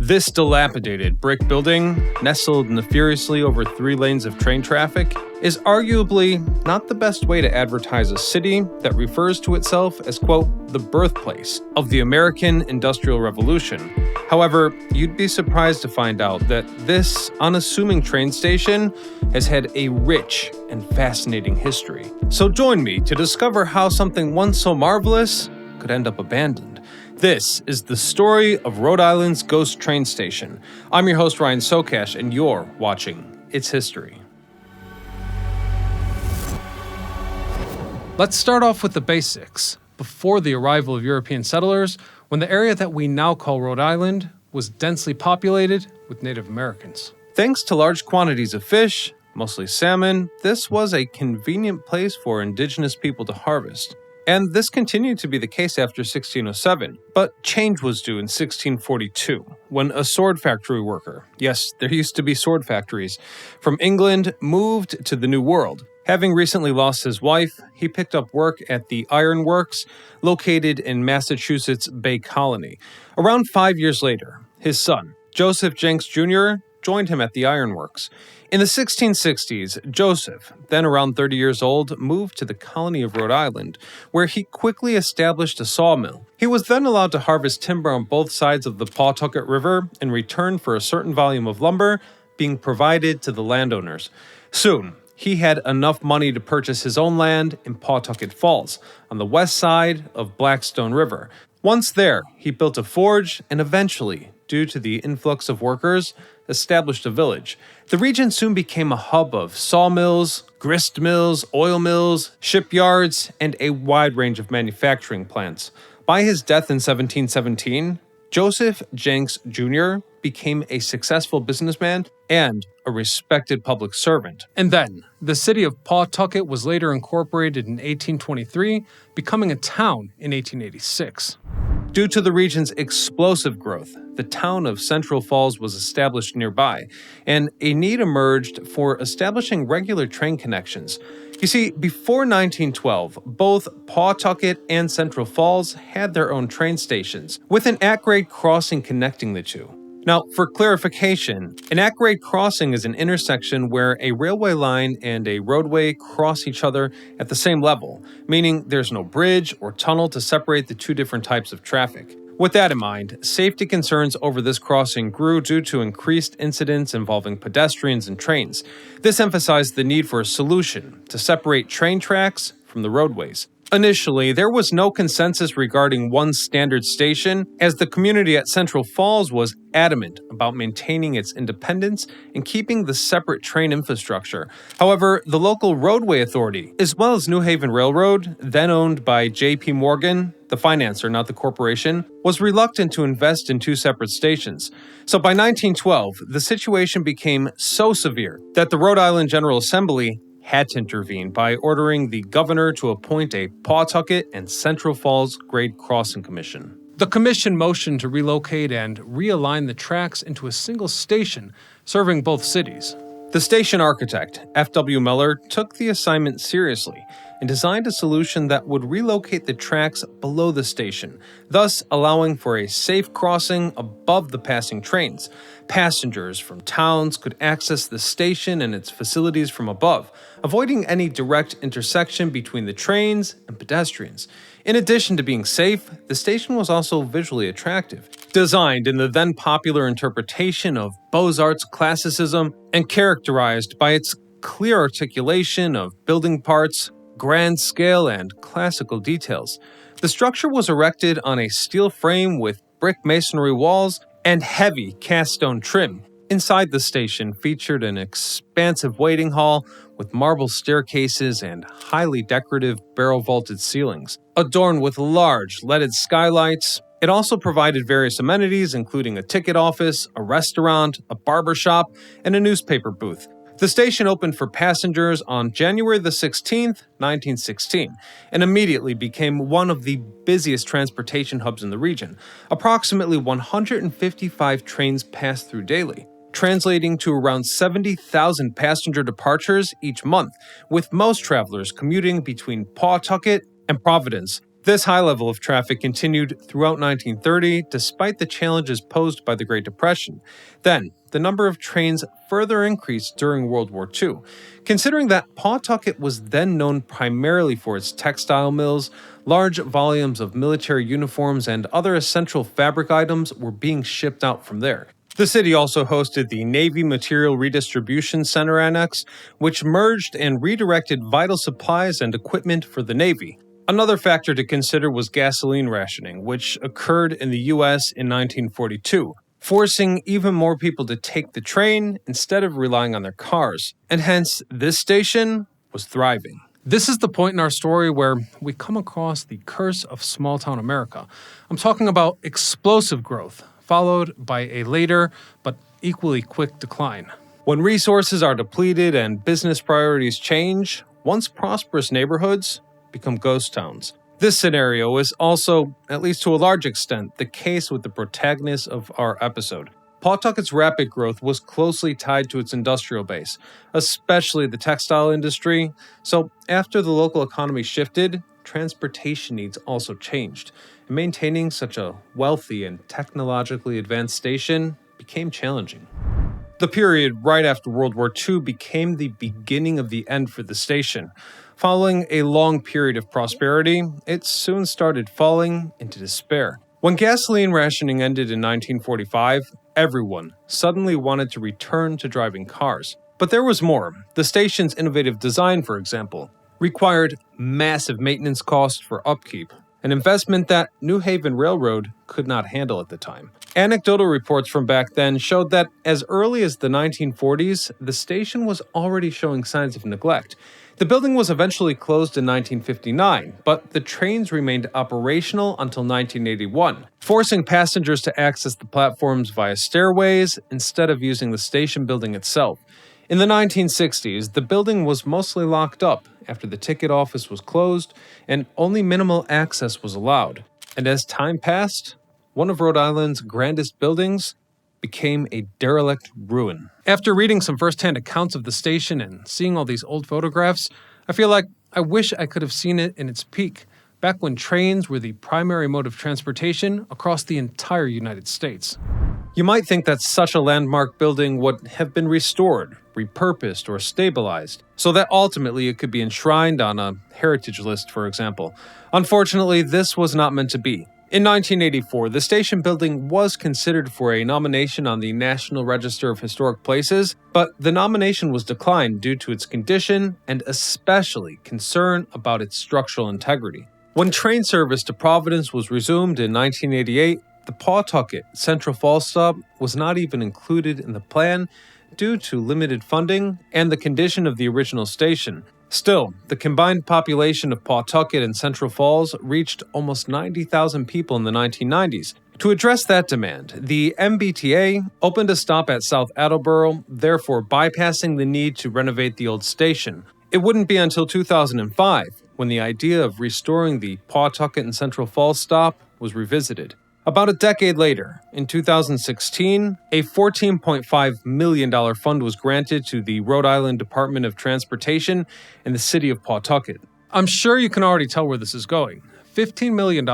This dilapidated brick building, nestled nefariously over 3 lanes of train traffic, is arguably not the best way to advertise a city that refers to itself as, quote, the birthplace of the American Industrial Revolution. However, you'd be surprised to find out that this unassuming train station has had a rich and fascinating history. So join me to discover how something once so marvelous could end up abandoned. This is the story of Rhode Island's ghost train station. I'm your host, Ryan Sokash, and you're watching It's History. Let's start off with the basics. Before the arrival of European settlers, when the area that we now call Rhode Island was densely populated with Native Americans. Thanks to large quantities of fish, mostly salmon, this was a convenient place for indigenous people to harvest. And this continued to be the case after 1607, but change was due in 1642, when a sword factory worker, yes, there used to be sword factories, from England moved to the New World. Having recently lost his wife, he picked up work at the Iron Works, located in Massachusetts Bay Colony. Around 5 years later, his son, Joseph Jenks Jr., joined him at the Iron Works. In the 1660s, Joseph, then around 30 years old, moved to the colony of Rhode Island, where he quickly established a sawmill. He was then allowed to harvest timber on both sides of the Pawtucket River in return for a certain volume of lumber being provided to the landowners. Soon, he had enough money to purchase his own land in Pawtucket Falls, on the west side of Blackstone River. Once there, he built a forge and eventually, due to the influx of workers, established a village. The region soon became a hub of sawmills, grist mills, oil mills, shipyards, and a wide range of manufacturing plants. By his death in 1717, Joseph Jenks Jr. became a successful businessman and a respected public servant. And then, the city of Pawtucket was later incorporated in 1823, becoming a town in 1886. Due to the region's explosive growth, the town of Central Falls was established nearby, and a need emerged for establishing regular train connections. You see, before 1912, both Pawtucket and Central Falls had their own train stations, with an at-grade crossing connecting the two. Now, for clarification, an at-grade crossing is an intersection where a railway line and a roadway cross each other at the same level, meaning there's no bridge or tunnel to separate the two different types of traffic. With that in mind, safety concerns over this crossing grew due to increased incidents involving pedestrians and trains. This emphasized the need for a solution to separate train tracks from the roadways. Initially, there was no consensus regarding one standard station, as the community at Central Falls was adamant about maintaining its independence and keeping the separate train infrastructure. However, the local roadway authority, as well as New Haven Railroad, then owned by J.P. Morgan, the financer, not the corporation, was reluctant to invest in two separate stations. So by 1912, the situation became so severe that the Rhode Island General Assembly had to intervene by ordering the governor to appoint a Pawtucket and Central Falls Grade Crossing Commission. The commission motioned to relocate and realign the tracks into a single station serving both cities. The station architect, F.W. Miller, took the assignment seriously and designed a solution that would relocate the tracks below the station, thus allowing for a safe crossing above the passing trains. Passengers from towns could access the station and its facilities from above, avoiding any direct intersection between the trains and pedestrians. In addition to being safe, the station was also visually attractive, designed in the then popular interpretation of Beaux-Arts classicism and characterized by its clear articulation of building parts, grand scale, and classical details. The structure was erected on a steel frame with brick masonry walls and heavy cast stone trim. Inside the station featured an expansive waiting hall with marble staircases and highly decorative barrel-vaulted ceilings, adorned with large leaded skylights. It also provided various amenities, including a ticket office, a restaurant, a barber shop, and a newspaper booth. The station opened for passengers on January the 16th, 1916, and immediately became one of the busiest transportation hubs in the region. Approximately 155 trains passed through daily, translating to around 70,000 passenger departures each month, with most travelers commuting between Pawtucket and Providence. This high level of traffic continued throughout 1930 despite the challenges posed by the Great Depression. Then, the number of trains further increased during World War II. Considering that Pawtucket was then known primarily for its textile mills, large volumes of military uniforms and other essential fabric items were being shipped out from there. The city also hosted the Navy Material Redistribution Center Annex, which merged and redirected vital supplies and equipment for the Navy. Another factor to consider was gasoline rationing, which occurred in the U.S. in 1942, forcing even more people to take the train instead of relying on their cars. And hence, this station was thriving. This is the point in our story where we come across the curse of small-town America. I'm talking about explosive growth, followed by a later but equally quick decline. When resources are depleted and business priorities change, once prosperous neighborhoods become ghost towns. This scenario is also, at least to a large extent, the case with the protagonist of our episode. Pawtucket's rapid growth was closely tied to its industrial base, especially the textile industry. So after the local economy shifted, transportation needs also changed. And maintaining such a wealthy and technologically advanced station became challenging. The period right after World War II became the beginning of the end for the station. Following a long period of prosperity, it soon started falling into despair. When gasoline rationing ended in 1945, everyone suddenly wanted to return to driving cars. But there was more. The station's innovative design, for example, required massive maintenance costs for upkeep, an investment that New Haven Railroad could not handle at the time. Anecdotal reports from back then showed that as early as the 1940s, the station was already showing signs of neglect. The building was eventually closed in 1959, but the trains remained operational until 1981, forcing passengers to access the platforms via stairways instead of using the station building itself. In the 1960s, the building was mostly locked up after the ticket office was closed and only minimal access was allowed. And as time passed, one of Rhode Island's grandest buildings became a derelict ruin. After reading some first-hand accounts of the station and seeing all these old photographs, I feel like I wish I could have seen it in its peak, back when trains were the primary mode of transportation across the entire United States. You might think that such a landmark building would have been restored, repurposed, or stabilized, so that ultimately it could be enshrined on a heritage list, for example. Unfortunately, this was not meant to be. In 1984, the station building was considered for a nomination on the National Register of Historic Places, but the nomination was declined due to its condition and especially concern about its structural integrity. When train service to Providence was resumed in 1988, the Pawtucket Central Falls stop was not even included in the plan due to limited funding and the condition of the original station. Still, the combined population of Pawtucket and Central Falls reached almost 90,000 people in the 1990s. To address that demand, the MBTA opened a stop at South Attleboro, therefore bypassing the need to renovate the old station. It wouldn't be until 2005 when the idea of restoring the Pawtucket and Central Falls stop was revisited. About a decade later, in 2016, a $14.5 million fund was granted to the Rhode Island Department of Transportation in the city of Pawtucket. I'm sure you can already tell where this is going. $15 million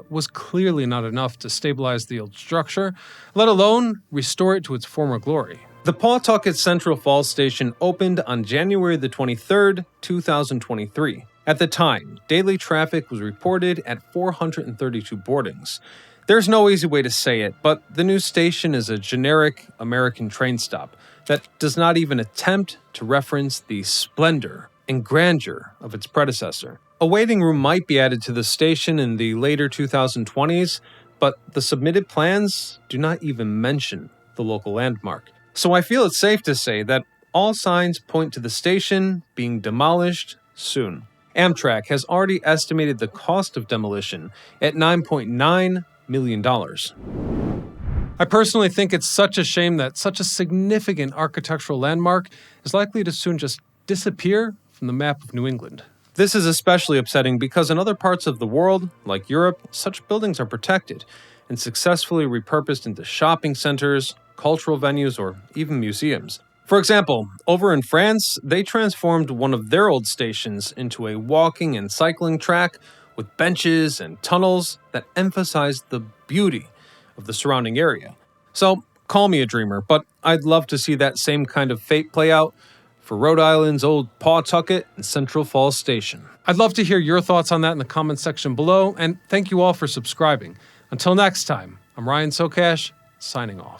was clearly not enough to stabilize the old structure, let alone restore it to its former glory. The Pawtucket Central Falls Station opened on January the 23rd, 2023. At the time, daily traffic was reported at 432 boardings. There's no easy way to say it, but the new station is a generic American train stop that does not even attempt to reference the splendor and grandeur of its predecessor. A waiting room might be added to the station in the later 2020s, but the submitted plans do not even mention the local landmark. So I feel it's safe to say that all signs point to the station being demolished soon. Amtrak has already estimated the cost of demolition at $9.9 million. I personally think it's such a shame that such a significant architectural landmark is likely to soon just disappear from the map of New England. This is especially upsetting because in other parts of the world, like Europe, such buildings are protected and successfully repurposed into shopping centers, cultural venues, or even museums. For example, over in France, they transformed one of their old stations into a walking and cycling track with benches and tunnels that emphasize the beauty of the surrounding area. So, call me a dreamer, but I'd love to see that same kind of fate play out for Rhode Island's old Pawtucket and Central Falls Station. I'd love to hear your thoughts on that in the comments section below, and thank you all for subscribing. Until next time, I'm Ryan Socash, signing off.